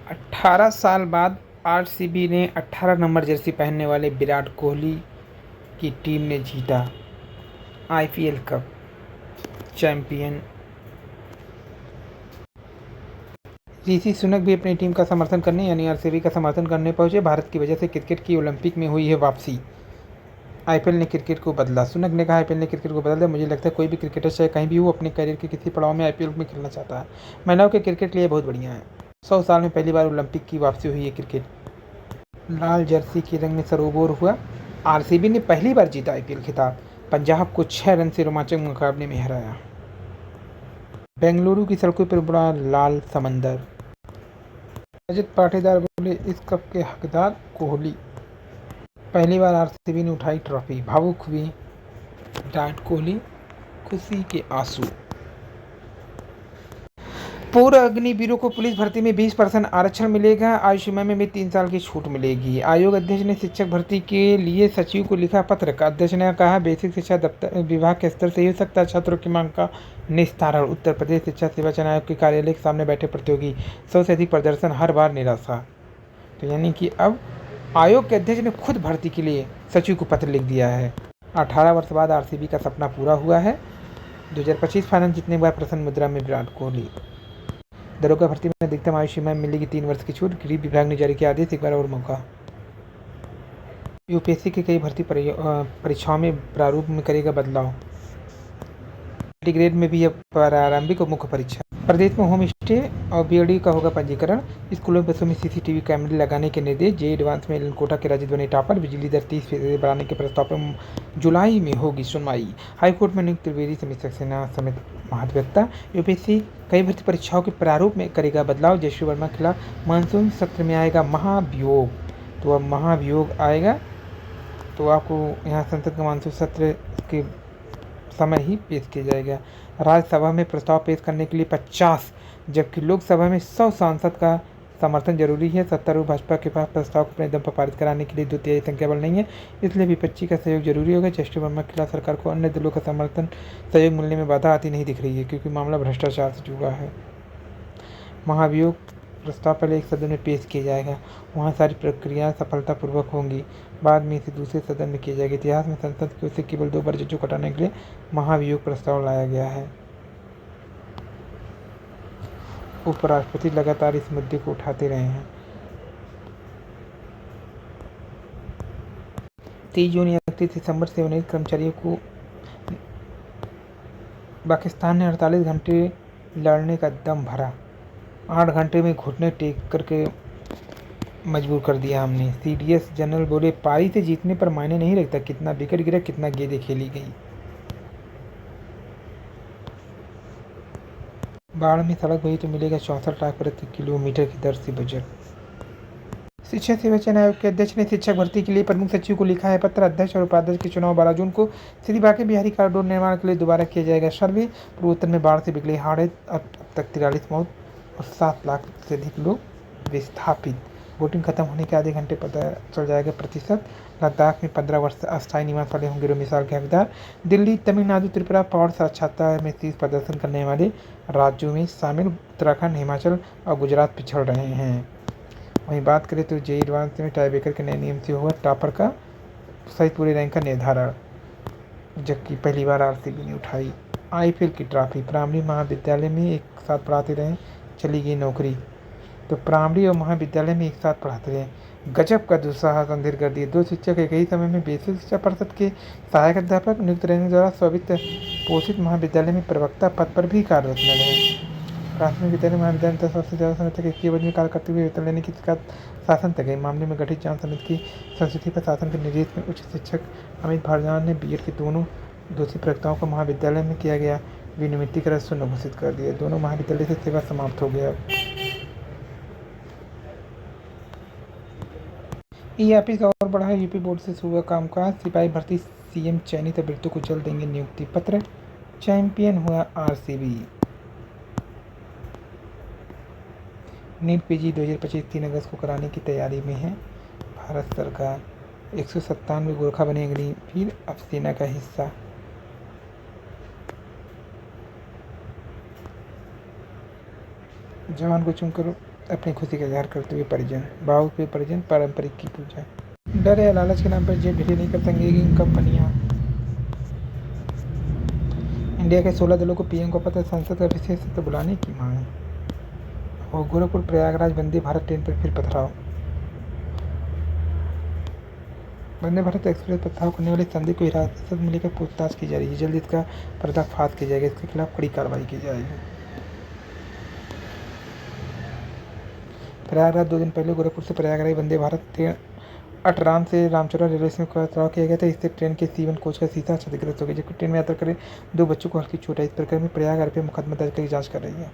18 साल बाद आरसीबी ने 18 नंबर जर्सी पहनने वाले विराट कोहली की टीम ने जीता IPL cup champion. Rishi Sunak भी अपनी टीम का समर्थन करने यानी आरसीबी का समर्थन करने पहुंचे। भारत की वजह से क्रिकेट की ओलंपिक में हुई है वापसी। आईपीएल ने क्रिकेट को बदला। सुनक ने कहा, आईपीएल ने क्रिकेट को बदल दिया। मुझे लगता है कोई भी क्रिकेटर चाहे कहीं भी हो, अपने करियर के किसी पड़ाव में आईपीएल में खेलना चाहता है। महिलाओं के क्रिकेट के लिए बहुत बढ़िया है। 100 साल में पहली बार ओलंपिक की वापसी हुई है क्रिकेट। लाल जर्सी के रंग में सरोबोर हुआ। आरसीबी ने पहली बार जीता आईपीएल खिताब। पंजाब को 6 रन से रोमांचक मुकाबले में हराया। बेंगलुरु की सड़कों पर उभरा लाल समंदर। रजत पाटीदार बोले, इस कप के हकदार कोहली। पहली बार आरसीबी ने उठाई ट्रॉफी। भावुक हुई विराट कोहली, खुशी के आंसू। पूर्व अग्निवीरों को पुलिस भर्ती में 20% आरक्षण मिलेगा। आयु सीमा में भी 3 साल की छूट मिलेगी। आयोग अध्यक्ष ने शिक्षक भर्ती के लिए सचिव को लिखा पत्र। अध्यक्ष ने कहा, बेसिक शिक्षा दफ्तर विभाग के स्तर से ही हो सकता है छात्रों की मांग का निस्तारण। उत्तर प्रदेश शिक्षा सेवा चयन आयोग के कार्यालय के सामने बैठे प्रतियोगी, 100 से अधिक प्रदर्शन, हर बार निराशा। तो यानी कि अब आयोग के अध्यक्ष ने खुद भर्ती के लिए सचिव को पत्र लिख दिया है। 18 वर्ष बाद आरसीबी का सपना पूरा हुआ है। 2025 फाइनल जीतने के बाद प्रसन्न मुद्रा में विराट कोहली। दरोगा भर्ती में अधिकतम आयु सीमा में मिलेगी 3 वर्ष की छूट। गृह विभाग ने जारी किया आदेश, एक बार और मौका। यूपीएससी की कई भर्ती परीक्षाओं में प्रारूप में करेगा बदलाव। ग्रेड में भी अब प्रारंभिक और मुख्य परीक्षा। प्रदेश में होम स्टे और बीएडी का होगा पंजीकरण। स्कूलों बसों में सीसीटीवी कैमरे लगाने के निर्देश। जेईई एडवांस में कोटा के राजद बने टॉपर। बिजली दर 30% बढ़ाने के प्रस्ताव पर जुलाई में होगी सुनवाई। हाईकोर्ट में नियुक्त त्रिवेदी समिति सक्सेना समेत महाधिवक्ता। यूपीएससी कई भर्ती परीक्षाओं के प्रारूप में करेगा बदलाव। जयश्री वर्मा के खिलाफ मानसून सत्र में आएगा महाभियोग। तो अब महाभियोग आएगा तो आपको यहाँ संसद का मानसून सत्र के समय ही पेश किया जाएगा। राज्यसभा में प्रस्ताव पेश करने के लिए 50 जबकि लोकसभा में 100 सांसद का समर्थन जरूरी है। सत्तारूढ़ भाजपा के पास प्रस्ताव को अपने दम पर पारित कराने के लिए 2/3 संख्या बल नहीं है, इसलिए विपक्षी का सहयोग जरूरी होगा। जयश्री वर्मा के खिलाफ सरकार को अन्य दलों का समर्थन सहयोग मिलने में बाधा आती नहीं दिख रही है, क्योंकि मामला भ्रष्टाचार से जुड़ा है। महाभियोग प्रस्ताव पहले एक सदन में पेश किया जाएगा, वहाँ सारी प्रक्रियाएं सफलतापूर्वक होंगी, बाद में इसे दूसरे सदन में किया जाएगा। इतिहास में संसद की ओर से केवल 2 बार जजों को हटाने के लिए महाभियोग प्रस्ताव लाया गया है। उपराष्ट्रपति लगातार इस मुद्दे को उठाते रहे हैं। 30 जून या 31 दिसंबर से उन्नीस कर्मचारियों को पाकिस्तान ने 48 घंटे लड़ने का दम भरा। 8 घंटे में घुटने टेक करके मजबूर कर दिया हमने। सीडीएस जनरल बोले, पारी से जीतने पर मायने नहीं रखता कितना विकेट गिरा, कितना गेंदें खेली गई। बाढ़ में सड़क हुई तो मिलेगा 64 लाख प्रति किलोमीटर की दर से बजट। शिक्षा सेवा चयन आयोग के अध्यक्ष ने शिक्षक भर्ती के लिए प्रमुख सचिव को लिखा है पत्र। अध्यक्ष और उपाध्यक्ष के चुनाव 12 जून को। श्री बांके बिहारी कॉरिडोर निर्माण के लिए दोबारा किया जाएगा सर्वे। पूर्वोत्तर में बाढ़ से बिगड़ी हालत, अब तक 43 मौत और 7 लाख से अधिक लोग विस्थापित। वोटिंग खत्म होने के आधे घंटे पता चल जाएगा प्रतिशत। लद्दाख में 15 वर्ष अस्थायी निवास वाले होंगे मिसाल के हकदार। दिल्ली, तमिलनाडु, त्रिपुरा पौड़ साक्षरता में शीर्ष प्रदर्शन करने वाले राज्यों में शामिल। उत्तराखंड, हिमाचल और गुजरात पिछड़ रहे हैं। वहीं बात करें तो जेईई एडवांस में टाई ब्रेकर के नए नियम से हुआ टॉपर का सहित पूरे रैंक का निर्धारण, जबकि पहली बार आरसीबी ने उठाई आईपीएल की ट्रॉफी। प्राइमरी महाविद्यालय में एक साथ पढ़ाते रहे, चली गई नौकरी। तो प्राइमरी और महाविद्यालय में एक साथ पढ़ाते रहे, गजब का दुस्साहस अंधेर कर दिए। 2 शिक्षक एक ही समय में बेसिक शिक्षा परिषद के सहायक अध्यापक नियुक्त रहने द्वारा स्वावित्त पोषित महाविद्यालय में प्रवक्ता पद पर भी कार्यरत न रहे। प्राथमिक विद्यालय महाविद्यालय 10 वर्ष से ज़्यादा समय तक एक ही अवधि में कार्य करते हुए वेतन लेने की शिकायत शासन तक गई। मामले में गठित जांच समिति की संस्तुति पर शासन के निर्देश में उच्च शिक्षक अमित भारद्वाज ने बीएड के दोनों दोषी प्रवक्ताओं को महाविद्यालय में किया गया विनियमितीकरण शून्य घोषित कर दिया। दोनों महाविद्यालय से सेवा समाप्त हो गया। ई ऑफिस और बढ़ा, यूपी बोर्ड से शुरू हुआ कामकाज। सिपाही भर्ती, सीएम चयनित अभ्यर्थियों को जल्द देंगे नियुक्ति पत्र। चैंपियन हुआ आरसीबी। नीट पीजी 2025 3 अगस्त को कराने की तैयारी में है भारत सरकार। 197 गोरखा बने अग्निवीर, अब सेना का हिस्सा। जवान को चुनकर अपनी खुशी का इजहार करते हुए परिजन, भावुक हुए परिजन पारंपरिक की पूजा। डर या लालच के नाम पर जेब ढीली नहीं कर सकेंगी कंपनियां। इंडिया के 16 दलों को पीएम को पत्र, संसद का विशेष सत्र बुलाने की मांग। और गोरखपुर प्रयागराज वंदे भारत ट्रेन पर फिर पथराव। वंदे भारत एक्सप्रेस पथराव करने वाले संदिग्ध को हिरासत में लेकर पूछताछ की जा रही है। जल्द इसका पर्दाफाश किया जाएगा, इसके खिलाफ कड़ी कार्रवाई की जाएगी। प्रयागराज 2 दिन पहले गोरखपुर से प्रयागराज वंदे भारत ट्रेन अटराम से रामचौरा रेलवे स्टेशन का पथराव किया गया था। इससे ट्रेन के C1 कोच का शीशा क्षतिग्रस्त हो गया, जबकि ट्रेन में यात्रा करे 2 बच्चों को हल्की चोट आई। इस प्रकरण में प्रयाग आरपीएफ मुकदमा दर्ज कर जांच कर रही है।